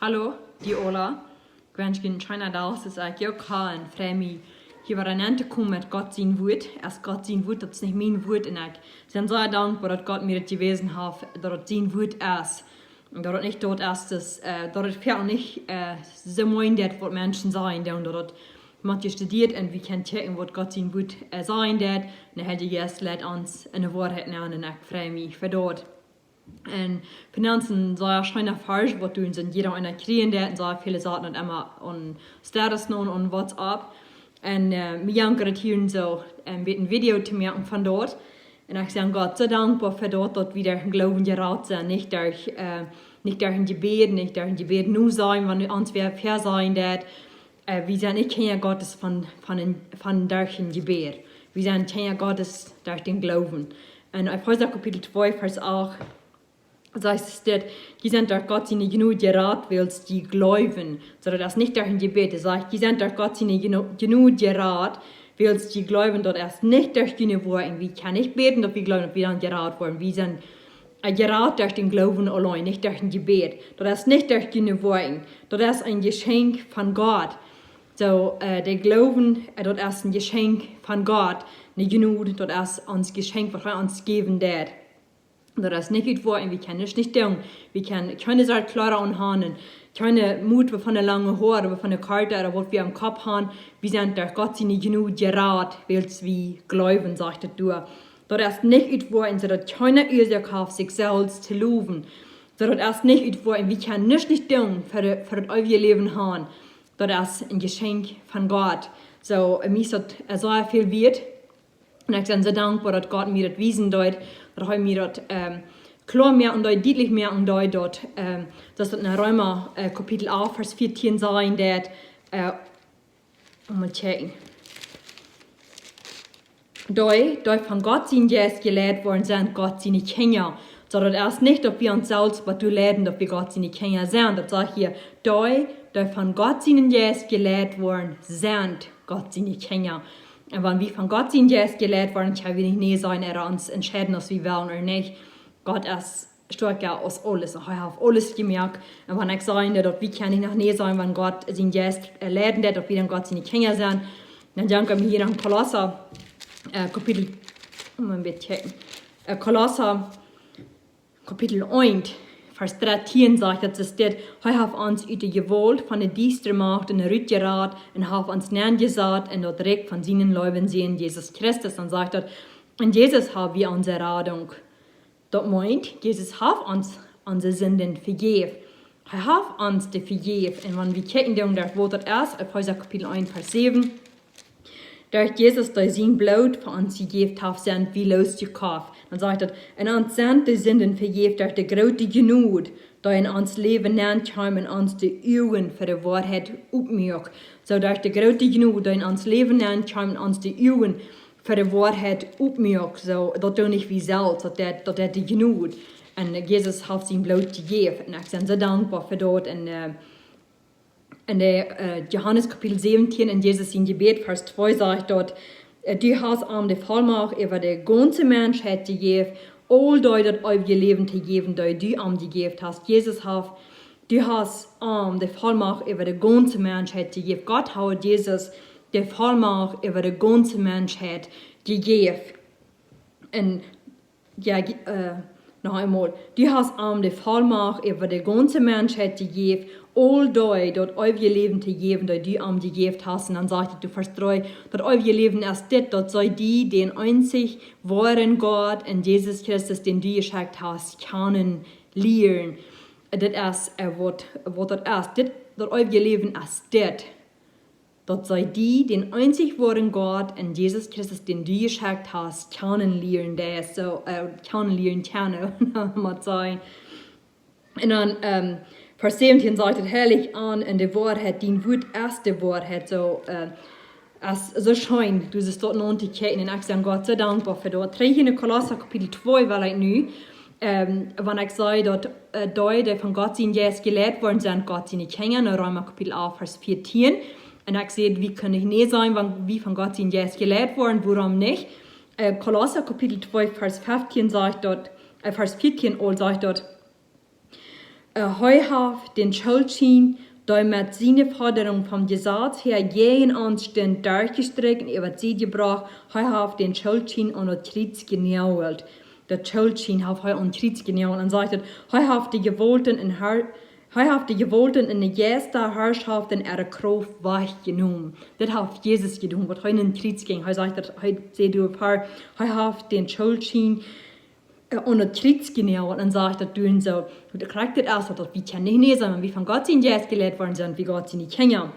Hallo, die Ola. Ik wens je een schönen dag. Het is eigenlijk ook gaan en vrij mij. Hier waar een te komen met Gott zijn woord. Als Gott zijn woord, dat is niet mijn woord. En ik ben zo dankbaar dat Gott mir het gewezen heeft. Dat het zijn woord is. Dat het niet dood is. Dus, dat het veel niet zo mooi is wat mensen zijn. Dat het wat je studeert en we kunnen checken wat Gott zijn woord zijn. En dan heb je juist laat ons in de waarheid naar en ik vrij mij voor dat. En finanzen so scheinbar falsch, was tun sind. Jeder einer kriegen der und so viele Sachen und immer on Status nun und WhatsApp. Und mir jankert hier so ein Video zu merken von dort. Und ich sage Gott so dankbar für dort wieder ein Glauben Jerat sein. Nicht durch ein Gebet nur sein, wenn uns wer fair sein wird. Wir sind nicht Kinder Gottes von durch ein Gebet. Wir sind Kinder Gottes durch den Glauben. Und Epheser Kapitel 2, Vers 8. Das heißt, die sind durch Gott seine JNOD Jerat, wiels die glauben. So, das ist nicht durch ein Gebet. Das heißt, die sind durch Gott seine JNOD Jerat, wiels die glauben, dort erst nicht durch die Worte. Wir können nicht beten, dass wir glauben, dass wir dann Jerat wollen. Wir sind Jerat durch den Glauben allein, nicht durch ein Gebet. Dort ist nicht durch die Worte. Dort ist ein Geschenk von Gott. So, der Glauben, dort ist ein Geschenk von Gott. Die JNOD, dort ist uns Geschenk, was er uns geben wird. Das ist nicht gut vor, wir können es nicht tun. Wir können keine Sachen klarer anhören, keine Mut von der langen Haare, oder von der Karte, oder was wir am Kopf haben. Wir sind durch Gott seine JNOD Jerat, weil wir glauben, sagt er. Das ist nicht gut vor, so dass keine Ursache hat, sich selbst zu loben. Das ist nicht gut vor, wir können es nicht tun, für das ewige Leben haben. Das ist ein Geschenk von Gott. So, mir ist das so viel wert. Und ich bin so dankbar, dass Gott mir das wiesen dort, dass er mir das klar mehr und deutlich mehr und dort, dass das in Römer Kapitel 8, Vers 14 sein wird. Mal checken. Dort von Gott sind jetzt gelehrt worden sind, Gott seine Kinder. So, das erst nicht, dass wir uns selbst lehren, dass wir Gott seine Kinder sind. Das sagt hier, dort von Gott sind jetzt gelehrt worden sind, Gott seine Kinder. Und wenn wir von Gott sind jetzt gelehrt worden, können wir nicht sein, uns entscheiden, ob wir wollen oder nicht. Gott ist stärker als alles. Ich habe alles gemerkt. Und wenn ich sage, dass wir können nicht näher sein, wenn Gott sind jetzt lehren wird, dass wir dann Gott seine Kinder sind, dann danke mir hier nach Kolosser, Kapitel, Kolosser, Kapitel 1. Vers 13 sagt, dass es dort, hij heeft ons uit de gewalt van de dienstere macht en eruit geraad en heeft ons neergezet en dat direct van zijn Leuben sehen, Jesus Christus. Dann sagt er, in Jesus haben wir unsere Radung. Das meint, Jesus hat uns unsere Sünden vergeben. Er hat uns die vergeben. Und wenn wir kicken, dann wo das ist, Epheser Kapitel 1, Vers 7, durch Jesus, durch sein Blut für uns gegeben hat, sind wir losgekauft. Dann sagt er, und uns sind die Sünden vergeben durch die große Genut, durch in uns Leben nennt und uns die Augen für die Wahrheit aufmacht. So durch die große Genut, durch in uns Leben nennt und uns die Augen für die Wahrheit aufmacht. So, das tun nicht wie selbst, das ist die Genut. Und Jesus hat sein Blut gegeben. Und ich bin so dankbar für das. In der Johannes Kapitel 17, in Jesus in Gebet, Vers 2 sagt dort, du hast die Vollmacht über die ganze Menschheit gegeben, all das ewige Leben zu geben, das du gegeben hast. Jesus hat, du hast die Vollmacht über die ganze Menschheit gegeben. Gott hat Jesus die Vollmacht über die ganze Menschheit gegeben. Und ja, noch einmal, du hast die Vollmacht über die ganze Menschheit gegeben, all das ewige Leben zu geben, das du gegeben hast. Und dann sagt er, du verstreust, das ewige Leben ist das sei die, den einzig wahren Gott und Jesus Christus, den du geschickt hast, kennen, lernen. Das ist, was das ist. Das ewige Leben ist das. Das sei die, den einzig wahren Gott und Jesus Christus, den du geschickt hast, kennenlernen. Das ist so, kennenlernen, mal sagen. Und dann, Vers 17 sagt es herrlich an, in der Wahrheit, die Wut ist die Wahrheit, so, so schön, du siehst dort noch die Ketten, und ich bin Gott so dankbar für das. Drei in Kolosser Kapitel 2, weil ich nu, wenn ich sage, dass die von Gott sind jetzt gelehrt worden sind, Gott sind nicht hängen, in Römer Kapitel 8, Vers 14, und ich sehe, wie kann ich nicht sein, wenn wir von Gott sind jetzt gelehrt worden, warum nicht? Kolosser Kapitel 2, Vers 15 sagt dort, Vers 14 sagt dort, Heuhaft den Schuldschein, da mit seiner Forderung vom Gesetz her jeden Anstand durchgestreckt und über sie gebracht, heuhaft den Schuldschein und das Kreuz genäht. Der Schuldschein hat heu und Kreuz genäht und sagt, heuhaft die Gewollten in der ersten Herrschaft in ihrer Kraft weggenommen. Das hat Jesus getan, was heute in den Kreuz ging. Er sagt, heute seht ihr, heuhaft den Schuldschein und das Kreuz genäht und dann sagt er, tun so, du kriegst das aus, dass wir kennen nicht, sondern wie von Gott sind jetzt gelehrt worden sind, wie Gott sie nicht kennen.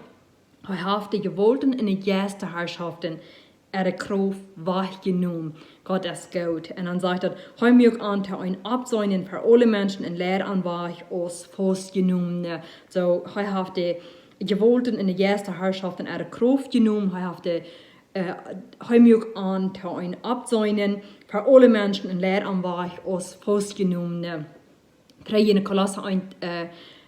Heuhaft die Gewollten in der ersten Herrschaften ihre Kraft weggenommen. Gott ist gut. Und dann sagt er, heu mög an, ein Absäunen für alle Menschen in Lehr an war aus festgenommen. So, heu haft die Gewollten in der ersten Herrschaft in ihre Kraft genommen, heu mög an, ein Absäunen für alle Menschen in Lehr an war aus festgenommen. Kriege in Kolosser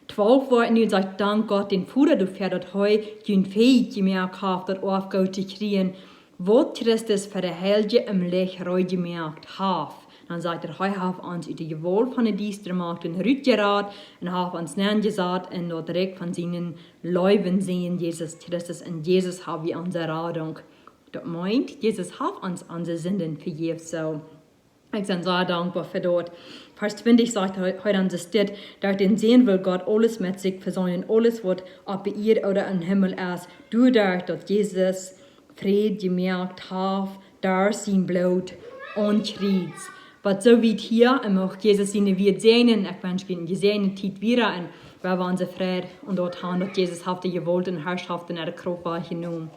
12 war und sagt, dank Gott den Vater dafür, dass heu den Fähig gemerkt hat, das Aufgabe zu kriegen, was Christus für die Helge im Licht gemerkt hat. Dann sagt er, heu haf uns über die Gewalt von der Diester Macht in JNOD Jerat und haf uns nennen gesagt und dort direkt von seinen Leuven sehen, Jesus Christus und Jesus haben wir unsere Radung. Das meint, Jesus hat uns unsere Sünden vergeben, so. Ich bin so dankbar für dort. Vers 20 sagt heute an der Stadt, dass den sehen will Gott alles mit sich versäumen, alles, was auf der Erde oder im Himmel ist, dadurch, dass Jesus Fried gemerkt hat, da sein Blut und Kreuz. Was so wie hier, und auch Jesus seine wird sehen, ich wünsche Ihnen gesehen, Zeit wieder, und wir waren so Fried, und dort haben, dass Jesus auf die gewollten Herrschaften in der Kraft war genommen.